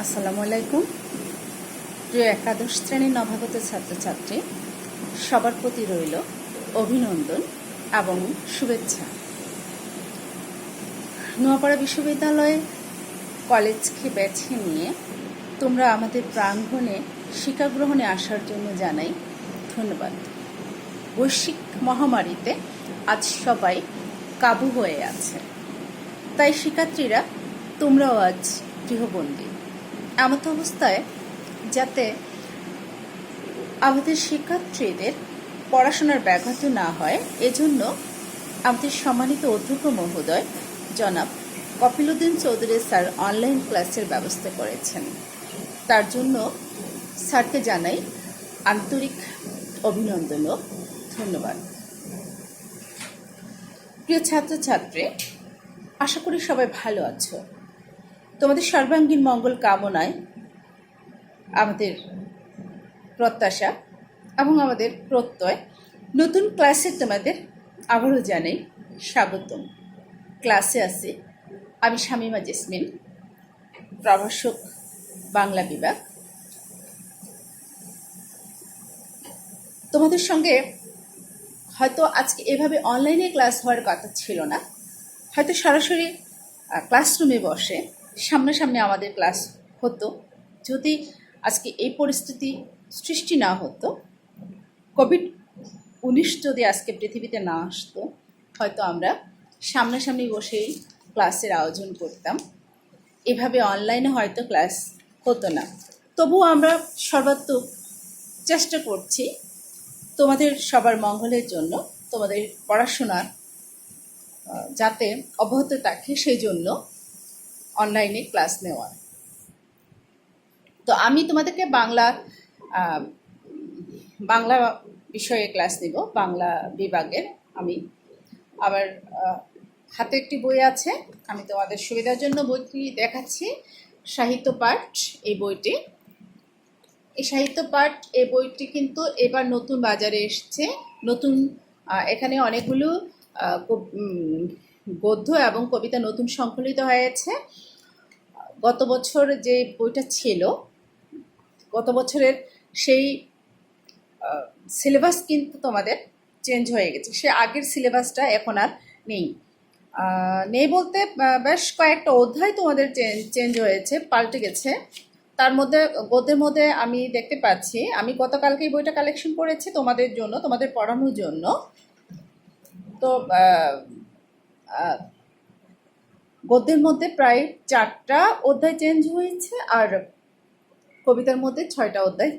আসসালামু আলাইকুম। প্রিয় একাদশ শ্রেণীর নবাগত ছাত্রছাত্রী, সবার প্রতি রইল অভিনন্দন এবং শুভেচ্ছা। নোয়াপাড়া বিশ্ববিদ্যালয়ে কলেজকে বেছে নিয়ে তোমরা আমাদের প্রাঙ্গণে শিক্ষা গ্রহণে আসার জন্য জানাই ধন্যবাদ। বৈশ্বিক মহামারীতে আজ সবাই কাবু হয়ে আছে, তাই শিক্ষার্থীরা তোমরাও আজ গৃহবন্দী। এমত অবস্থায় যাতে আমাদের শিক্ষার্থীদের পড়াশোনার ব্যাঘাত না হয়, এজন্য আমাদের সম্মানিত অধ্যক্ষ মহোদয় জনাব কপিলউদ্দিন চৌধুরী স্যার অনলাইন ক্লাসের ব্যবস্থা করেছেন। তার জন্য স্যারকে জানাই আন্তরিক অভিনন্দন ও ধন্যবাদ। প্রিয় ছাত্রছাত্রী, আশা করি সবাই ভালো আছো। তোমাদের সর্বাঙ্গীন মঙ্গল কামনায় আমাদের প্রত্যাশা এবং আমাদের প্রত্যয় নতুন ক্লাসে তোমাদের আবারও জানাই স্বাগতম। ক্লাসে আছি আমি শামিমা জেসমিন, প্রভাষক, বাংলা বিভাগ। তোমাদের সঙ্গে হয়তো আজকে এভাবে অনলাইনে ক্লাস হওয়ার কথা ছিল না, হয়তো সরাসরি ক্লাসরুমে বসে সামনাসামনি আমাদের ক্লাস হতো। যদি আজকে এই পরিস্থিতি সৃষ্টি না হতো, কোভিড-19 যদি আজকে পৃথিবীতে না আসতো, হয়তো আমরা সামনাসামনি বসেই ক্লাসের আয়োজন করতাম। এভাবে অনলাইনে হয়তো ক্লাস হতো না। তবুও আমরা সর্বাত্মক চেষ্টা করছি তোমাদের সবার মঙ্গলের জন্য, তোমাদের পড়াশোনা যাতে অব্যাহত থাকে সেই জন্য অনলাইনে ক্লাস নেওয়া। তো আমি তোমাদেরকে বাংলা বিষয়ে ক্লাস নেব, বাংলা বিভাগের। আমি আবার হাতে একটি বই আছে, আমি তোমাদের সুবিধার জন্য বইটি দেখাচ্ছি। সাহিত্য পাঠ এই বইটি। এই সাহিত্য পাঠ এই বইটি কিন্তু এবার নতুন বাজারে এসছে। নতুন এখানে অনেকগুলো গদ্য এবং কবিতা নতুন সংকলিত হয়েছে। গত বছর যে বইটা ছিল, গত বছরের সেই সিলেবাস কিন্তু তোমাদের চেঞ্জ হয়ে গেছে। সে আগের সিলেবাসটা এখন আর নেই বলতে বেশ কয়েকটা অধ্যায় তোমাদের চেঞ্জ হয়েছে, পাল্টে গেছে। তার মধ্যে গদ্যের মধ্যে আমি দেখতে পাচ্ছি, আমি গতকালকে এই বইটা কালেকশন করেছি তোমাদের জন্য, তোমাদের পড়ানোর জন্য। তো গদ্যের মধ্যে প্রায় 4টা অধ্যায় চেঞ্জ হয়েছে, আর কবিতার মধ্যে 6টা অধ্যায়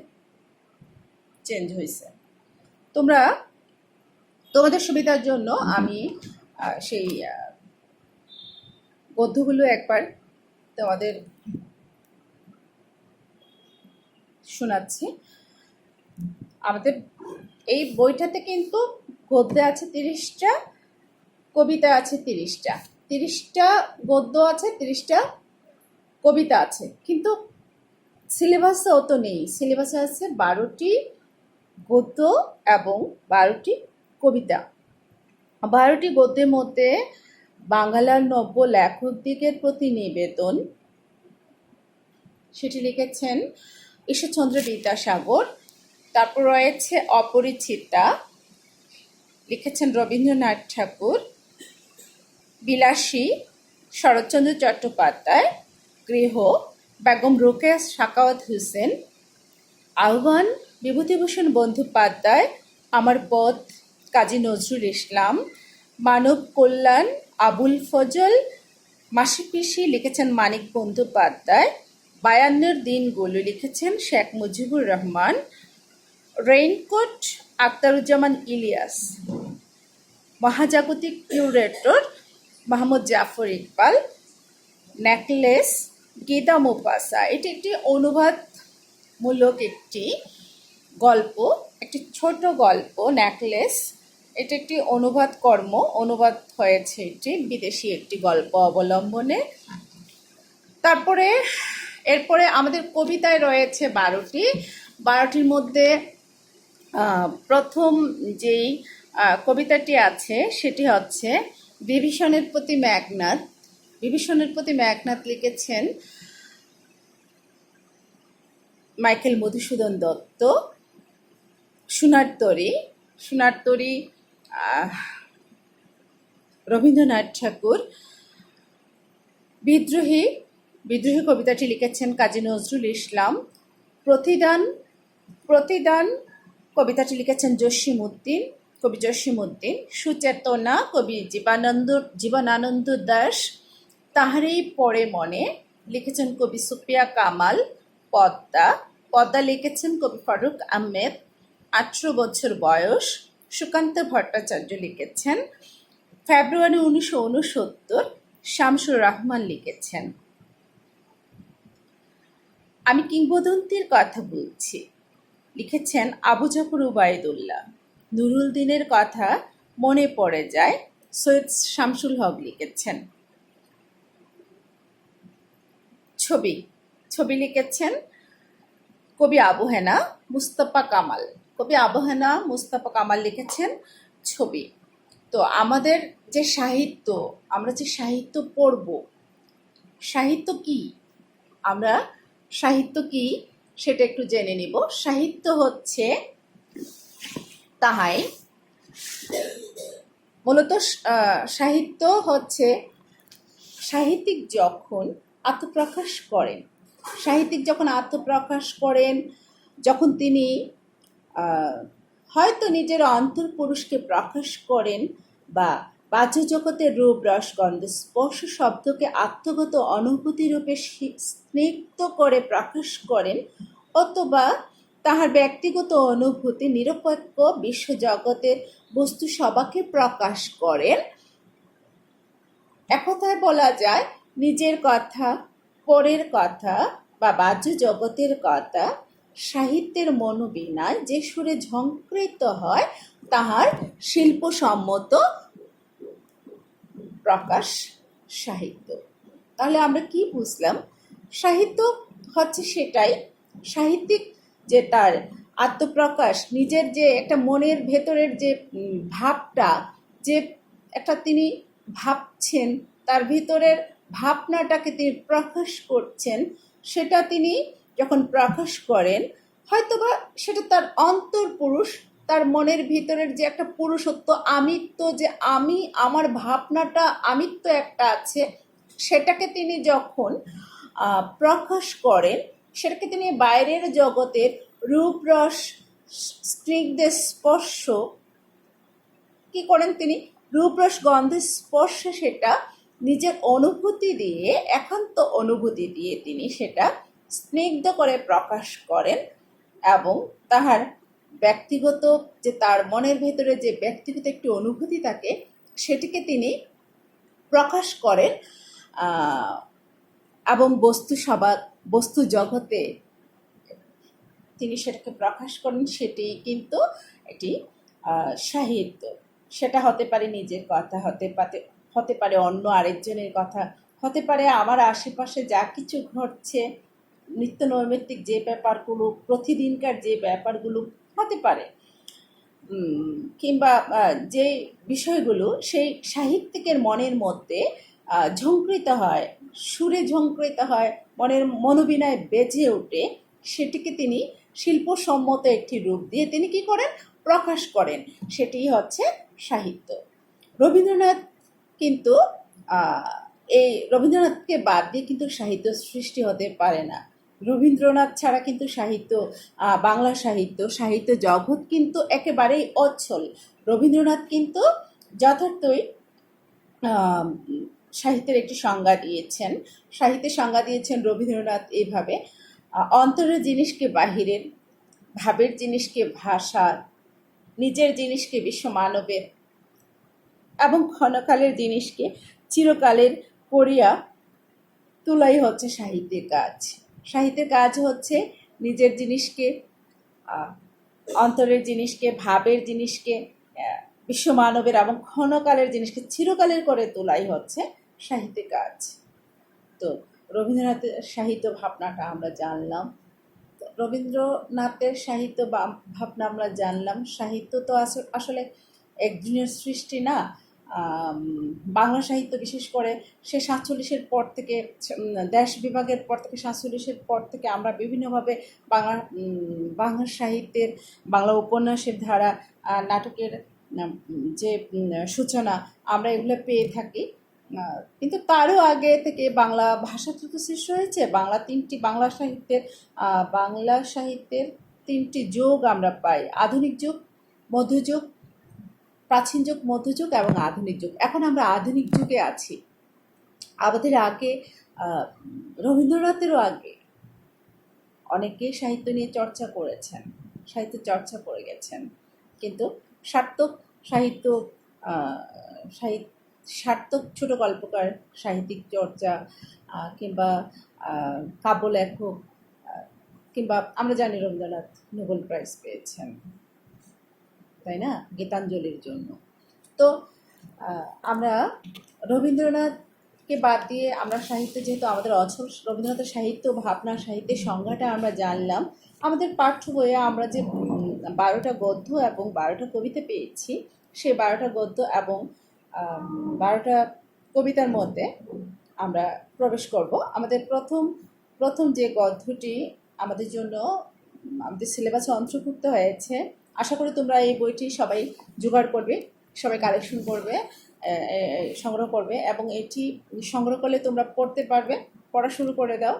চেঞ্জ হয়েছে। তোমাদের সুবিধার জন্য আমি সেই গদ্যগুলো একবার তোমাদের শোনাচ্ছি। আমাদের এই বইটাতে কিন্তু গদ্যে আছে 30টা, কবিতা আছে 30টা। 30টা গদ্য আছে, 30টা কবিতা আছে, কিন্তু সিলেবাসে অত নেই। সিলেবাসে আছে 12টি গদ্য এবং 12টি কবিতা। 12টি গদ্যের মধ্যে বাংলার নব্য লেখকদিগের প্রতি নিবেদন, সেটি লিখেছেন ঈশ্বরচন্দ্র বিদ্যাসাগর। তারপর রয়েছে অপরিচিতা, লিখেছেন রবীন্দ্রনাথ ঠাকুর। বিলাসী, শরৎচন্দ্র চট্টোপাধ্যায়। গৃহ, বেগম রোকেয়া সাখাওয়াত হোসেন। আহ্বান, বিভূতিভূষণ বন্দ্যোপাধ্যায়। আমার পথ, কাজী নজরুল ইসলাম। মানব কল্যাণ, আবুল ফজল। মাসিপিসি লিখেছেন মানিক বন্দ্যোপাধ্যায়। 52 দিনগুলো লিখেছেন শেখ মুজিবুর রহমান। রেইনকোট, আখতারুজ্জামান ইলিয়াস। মহাজাগতিক কিউরেটর, মোহাম্মদ জাফর ইকবাল। নেকলেস, গীতা মোপাসা। এটি একটি অনুবাদমূলক একটি গল্প, একটি ছোট গল্প। নেকলেস এটি একটি অনুবাদ হয়েছে, এটি বিদেশি একটি গল্প অবলম্বনে। এরপরে আমাদের কবিতায় রয়েছে 12টি। 12টির মধ্যে প্রথম যেই কবিতাটি আছে সেটি হচ্ছে বিভীষণের প্রতি মেঘনাদ। বিভীষণের প্রতি মেঘনাদ লিখেছেন মাইকেল মধুসূদন দত্ত, সোনার তরী রবীন্দ্রনাথ ঠাকুর। বিদ্রোহী কবিতাটি লিখেছেন কাজী নজরুল ইসলাম। প্রতিদান কবিতাটি লিখেছেন কবি জসীমউদ্দিন। সুচেতনা কবি জীবনানন্দ দাশ। তাহারই পরে মনে লিখেছেন কবি সুফিয়া কামাল। পদ্মা লিখেছেন কবি ফারুক আহমেদ। 18 বছর বয়স সুকান্ত ভট্টাচার্য লিখেছেন। ফেব্রুয়ারি 1969 শামসুর রাহমান লিখেছেন। আমি কিংবদন্তির কথা বলছি লিখেছেন আবু জাফর উবাইদুল্লাহ। নুরুল দিনের কথা মনে পড়ে যায় সৈয়দ শামসুল হক লিখেছেন। ছবি লিখেছেন কবি আবু মুস্তাফা কামাল লিখেছেন ছবি। তো আমাদের যে আমরা যে সাহিত্য পড়ব, সাহিত্য কি সেটা একটু জেনে নিব। সাহিত্য হচ্ছে তাহাই মূলত সাহিত্য হচ্ছে সাহিত্যিক যখন আত্মপ্রকাশ করেন, যখন তিনি হয়তো নিজের অন্তর্পুরুষকে প্রকাশ করেন, বা বাহ্য জগতের রূপ রস গন্ধ স্পর্শ শব্দকে আত্মগত অনুভূতি রূপে স্নিগ্ধ করে প্রকাশ করেন, অথবা তাহার ব্যক্তিগত অনুভূতি নিরপেক্ষ বিশ্বজগতের বস্তু সবাকে প্রকাশ করেন। একথায় বলা যায় নিজের কথা, পরের কথা বা বাহ্য জগতের কথা সাহিত্যের মনোবীণায় যে সুরে ঝঙ্কৃত হয় তাহার শিল্পসম্মত প্রকাশ সাহিত্য। তাহলে আমরা কি বুঝলাম? সাহিত্য হচ্ছে সেটাই, সাহিত্যিক যে তার আত্মপ্রকাশ, নিজের যে একটা মনের ভেতরের যে ভাবটা, যে একটা তিনি ভাবছেন, তার ভিতরের ভাবনাটাকে তিনি প্রকাশ করছেন, সেটা তিনি যখন প্রকাশ করেন, হয়তোবা সেটা তার অন্তর্পুরুষ, তার মনের ভিতরের যে একটা পুরুষত্ব, আমিত্ব, যে আমার ভাবনাটা আমিত্ব একটা আছে, সেটাকে তিনি যখন প্রকাশ করেন, সেটাকে তিনি বাইরের জগতের রূপরস স্নিগ্ধ স্পর্শ কি করেন, তিনি রূপরস গন্ধের স্পর্শে সেটা নিজের অনুভূতি দিয়ে, একান্ত অনুভূতি দিয়ে তিনি সেটা স্নিগ্ধ করে প্রকাশ করেন, এবং তাহার ব্যক্তিগত যে তার মনের ভেতরে যে ব্যক্তিগত একটি অনুভূতি থাকে সেটিকে তিনি প্রকাশ করেন, এবং বস্তু জগতে তিনি সেটাকে প্রকাশ করেন। সেটি কিন্তু একটি সাহিত্য। সেটা হতে পারে নিজের কথা, হতে পারে অন্য আরেকজনের কথা, হতে পারে আমার আশেপাশে যা কিছু ঘটছে, নিত্য নৈমিত্তিক যে ব্যাপারগুলো, প্রতিদিনকার যে ব্যাপারগুলো হতে পারে, কিংবা যে বিষয়গুলো সেই সাহিত্যিকের মনের মধ্যে ঝঙ্কৃত হয়, সুরে ঝঙ্কৃত হয়, মনের মনোবীণায় বেজে ওঠে, সেটিকে তিনি শিল্পসম্মত একটি রূপ দিয়ে তিনি কি করেন, প্রকাশ করেন। সেটিই হচ্ছে সাহিত্য। রবীন্দ্রনাথ কিন্তু রবীন্দ্রনাথকে বাদ দিয়ে কিন্তু সাহিত্য সৃষ্টি হতে পারে না। রবীন্দ্রনাথ ছাড়া কিন্তু বাংলা সাহিত্য জগৎ কিন্তু একেবারেই অচল। রবীন্দ্রনাথ কিন্তু যথার্থই সাহিত্যের একটি সংজ্ঞা দিয়েছেন রবীন্দ্রনাথ এইভাবে: অন্তরের জিনিসকে বাহিরের, ভাবের জিনিসকে ভাষা, নিজের জিনিসকে বিশ্ব মানবের, এবং ক্ষণকালের জিনিসকে চিরকালের করিয়া তোলাই হচ্ছে সাহিত্যের কাজ। সাহিত্যের কাজ হচ্ছে নিজের জিনিসকে, অন্তরের জিনিসকে, ভাবের জিনিসকে বিশ্ব মানবের এবং ক্ষণকালের জিনিসকে চিরকালের করে তোলাই হচ্ছে সাহিত্যের কাজ। তো রবীন্দ্রনাথের সাহিত্য ভাবনাটা আমরা জানলাম, রবীন্দ্রনাথের সাহিত্য ভাবনা আমরা জানলাম। সাহিত্য তো আসলে একজনের সৃষ্টি না, আম, বাংলা সাহিত্য বিশেষ করে সে 47-এর পর থেকে, দেশ বিভাগের পর থেকে 47-এর পর থেকে আমরা বিভিন্নভাবে বাংলা সাহিত্যের, বাংলা উপন্যাসের ধারা, নাটকের যে সূচনা আমরা এগুলো পেয়ে থাকি। কিন্তু তারও আগে থেকে বাংলা ভাষা তো সৃষ্টি হয়েছে। বাংলা সাহিত্যের 3টি যুগ আমরা পাই: আধুনিক যুগ, মধ্যযুগ, প্রাচীন যুগ, মধ্যযুগ এবং আধুনিক যুগ। এখন আমরা আধুনিক যুগে আছি। আমাদের আগে, রবীন্দ্রনাথেরও আগে অনেকে সাহিত্য নিয়ে চর্চা করেছেন, সাহিত্য চর্চা করে গেছেন। কিন্তু সার্থক সাহিত্য, সার্থক ছোট গল্পকার, সাহিত্যিক চর্চা, কিংবা কাব্য লেখক, কিংবা আমরা জানি রবীন্দ্রনাথ নোবেল প্রাইজ পেয়েছেন, তাই না, গীতাঞ্জলির জন্য। তো আমরা রবীন্দ্রনাথকে বাদ দিয়ে আমরা সাহিত্য, যেহেতু আমাদের অচল রবীন্দ্রনাথের সাহিত্য ভাবনা, সাহিত্যের সংজ্ঞাটা আমরা জানলাম। আমাদের পাঠ্য বইয়ে আমরা যে 12টা গদ্য এবং 12টা কবিতা পেয়েছি, সেই 12টা গদ্য এবং 12টা কবিতার মধ্যে আমরা প্রবেশ করব। আমাদের প্রথম যে গদ্যটি আমাদের জন্য আমাদের সিলেবাসে অন্তর্ভুক্ত হয়েছে, আশা করি তোমরা এই বইটি সবাই জোগাড় করবে, সবাই কালেকশন করবে, সংগ্রহ করবে, এবং এটি সংগ্রহ করলে তোমরা পড়তে পারবে। পড়া শুরু করে দাও,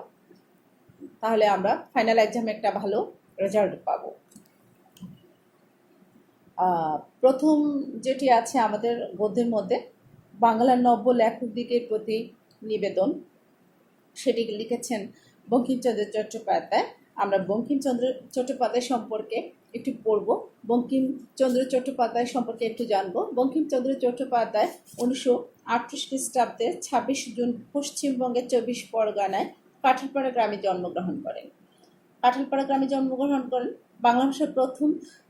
তাহলে আমরা ফাইনাল এক্সামে একটা ভালো রেজাল্ট পাবো। প্রথম যেটি আছে আমাদের গদ্যের মধ্যে, বাংলার নব্য লেখকদিগের প্রতি নিবেদন, সেটি লিখেছেন বঙ্কিমচন্দ্র চট্টোপাধ্যায়। আমরা বঙ্কিমচন্দ্র চট্টোপাধ্যায় সম্পর্কে একটু পড়ব, বঙ্কিমচন্দ্র চট্টোপাধ্যায় সম্পর্কে একটু জানবো। বঙ্কিমচন্দ্র চট্টোপাধ্যায় 1938 খ্রিস্টাব্দে 26 জুন পশ্চিমবঙ্গের 24 পরগনায় কাঁঠালপাড়া গ্রামে জন্মগ্রহণ করেন। বাংলা ভাষার প্রথম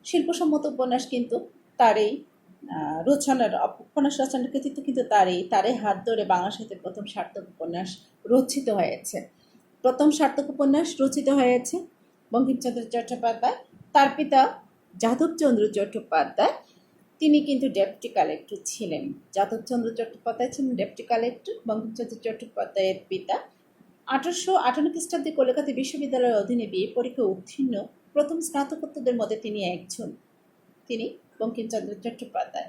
শিল্পসম্মত উপন্যাস কিন্তু তারই উপন্যাস রচনার কৃতিত্ব কিন্তু তারই হাত ধরে বাংলা সাহিত্যের প্রথম সার্থক উপন্যাস রচিত হয়েছে। বঙ্কিমচন্দ্র চট্টোপাধ্যায়। তার পিতা যাদবচন্দ্র চট্টোপাধ্যায়, তিনি কিন্তু ডেপুটি কালেক্টর ছিলেন। যাদবচন্দ্র চট্টোপাধ্যায় ছিলেন ডেপুটি কালেক্টর, বঙ্কিমচন্দ্র চট্টোপাধ্যায়ের পিতা। 1858 খ্রিস্টাব্দে কলকাতা বিশ্ববিদ্যালয়ের অধীনে বিএ পরীক্ষা উত্তীর্ণ প্রথম স্নাতকোত্তরদের মধ্যে তিনি একজন। তিনি বঙ্কিমচন্দ্র চট্টোপাধ্যায়।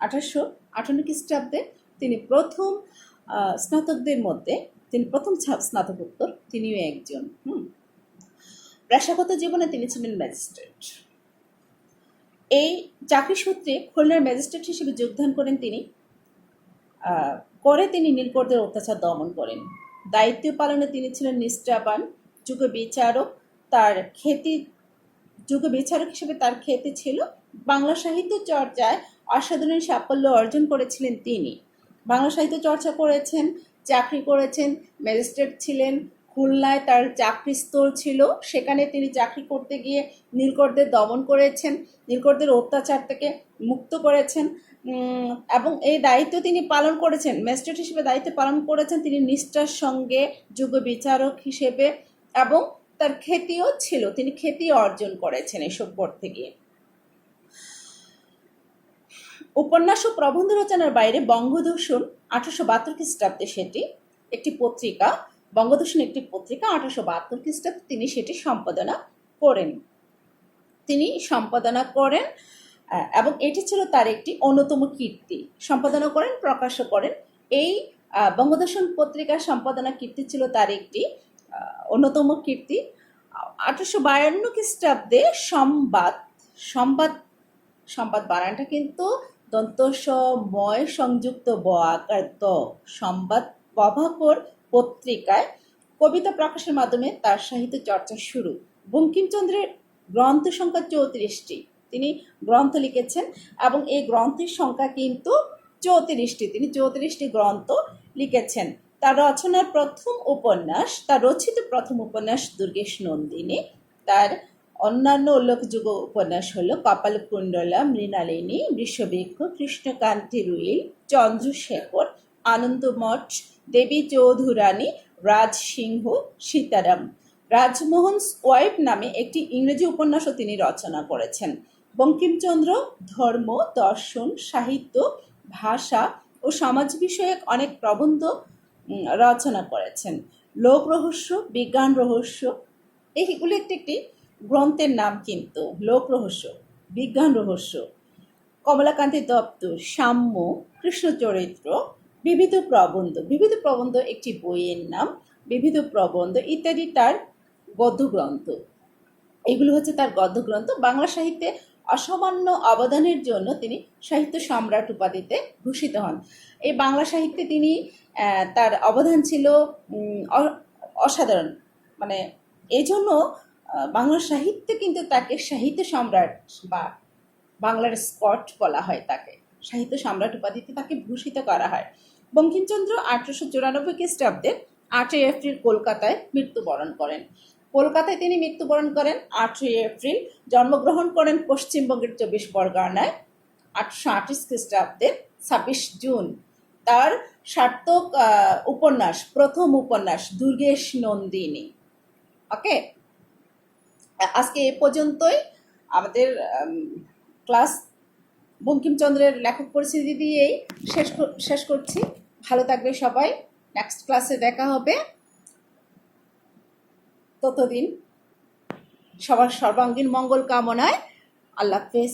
1858 খ্রিস্টাব্দে তিনি প্রথম স্নাতকদের মধ্যে, তিনি প্রথম স্নাতকোত্তর, তিনিও একজন। পেশাগত জীবনে তিনি ছিলেন ম্যাজিস্ট্রেট। এই চাকরি সূত্রে খুলনার ম্যাজিস্ট্রেট হিসেবে যোগদান করেন তিনি। তিনি নীলকরদের অত্যাচার দমন করেন। দায়িত্ব পালনে তিনি ছিলেন নিষ্ঠাবান, যুগ বিচারক হিসেবে তার খ্যাতি ছিল। বাংলা সাহিত্য চর্চায় অসাধারণ সাফল্য অর্জন করেছিলেন তিনি। বাংলা সাহিত্য চর্চা করেছেন, চাকরি করেছেন, ম্যাজিস্ট্রেট ছিলেন। খুলনায় তার চাকরিস্থল ছিল, সেখানে তিনি চাকরি করতে গিয়ে নীলকরদের দমন করেছেন, নীলকরদের অত্যাচার থেকে মুক্ত করেছেন, এবং এই দায়িত্ব তিনি পালন করেছেন, ম্যাজিস্ট্রেট হিসেবে দায়িত্ব পালন করেছেন তিনি নিষ্ঠার সঙ্গে, যোগ্য বিচারক হিসেবে, এবং তার খ্যাতিও ছিল, তিনি খ্যাতি অর্জন করেছেন এসব করতে গিয়ে। উপন্যাস ও প্রবন্ধ রচনার বাইরে বঙ্গদর্শন 1872 খ্রিস্টাব্দে সেটি একটি পত্রিকা, বঙ্গদর্শন একটি পত্রিকা, 1872 খ্রিস্টাব্দে তিনি সেটি সম্পাদনা করেন এবং এটি ছিল তার একটি অন্যতম কীর্তি। সম্পাদনা করেন, প্রকাশ করেন। এই বঙ্গদর্শন পত্রিকার সম্পাদনা কীর্তি ছিল তার একটি অন্যতম কীর্তি। 1852 খ্রিস্টাব্দে সংবাদ বানানটা কিন্তু দন্তসময় সংযুক্ত ব আকার দ, সংবাদ প্রভাকর পত্রিকায় কবিতা প্রকাশের মাধ্যমে তার সাহিত্য চর্চা শুরু। বঙ্কিমচন্দ্রের গ্রন্থ সংখ্যা 34টি, তিনি গ্রন্থ লিখেছেন এবং এই গ্রন্থের সংখ্যা কিন্তু 34টি, তিনি 34টি গ্রন্থ লিখেছেন। তার রচিত প্রথম উপন্যাস দুর্গেশ নন্দিনী। তার অন্যান্য উল্লেখযোগ্য উপন্যাস হল কপালকুণ্ডলা, মৃণালিনী, বৃষবৃক্ষ, কৃষ্ণকান্তি রুইল, চন্দ্রশেখর, আনন্দমঠ, দেবী চৌধুরানী, রাজসিংহ, সীতারাম। রাজমোহন ওয়াইফ নামে একটি ইংরেজি উপন্যাসও তিনি রচনা করেছেন। বঙ্কিমচন্দ্র ধর্ম, দর্শন, সাহিত্য, ভাষা ও সমাজ বিষয়ক অনেক প্রবন্ধ রচনা করেছেন। লোক রহস্য, বিজ্ঞান রহস্য, এইগুলো একটি একটি গ্রন্থের নাম কিন্তু। লোক রহস্য, বিজ্ঞান রহস্য, কমলাকান্তি দত্ত, সাম্য, কৃষ্ণচরিত্র, বিবিধ প্রবন্ধ, বিবিধ প্রবন্ধ একটি বইয়ের নাম, বিবিধ প্রবন্ধ ইত্যাদি তার গদ্যগ্রন্থ। এগুলো হচ্ছে তার গদ্যগ্রন্থ। বাংলা সাহিত্যে অসামান্য অবদানের জন্য তিনি সাহিত্য সম্রাট উপাধিতে ভূষিত হন। এই বাংলা সাহিত্যে তিনি তার অবদান ছিল অসাধারণ, মানে এই জন্য বাংলা সাহিত্যে কিন্তু তাকে সাহিত্য সম্রাট বা বাংলার স্কট বলা হয়, তাকে সাহিত্য সম্রাট উপাধিতে তাকে ভূষিত করা হয়। বঙ্কিমচন্দ্র 1894 খ্রিস্টাব্দের 8ই এপ্রিল কলকাতায় মৃত্যুবরণ করেন। কলকাতায় তিনি মৃত্যুবরণ করেন 8ই এপ্রিল। জন্মগ্রহণ করেন পশ্চিমবঙ্গের 24 পরগনায় 1828 খ্রিস্টাব্দের 26 জুন। তার সার্থক উপন্যাস, প্রথম উপন্যাস দুর্গেশ নন্দিনী। ওকে, আজকে এ পর্যন্তই আমাদের ক্লাস বঙ্কিমচন্দ্রের লেখক পরিচিতি দিয়েই শেষ করছি। ভালো থাকবে সবাই, নেক্সট ক্লাসে দেখা হবে। ততদিন সবার সর্বাঙ্গীন মঙ্গল কামনায় আল্লাহ হাফেজ।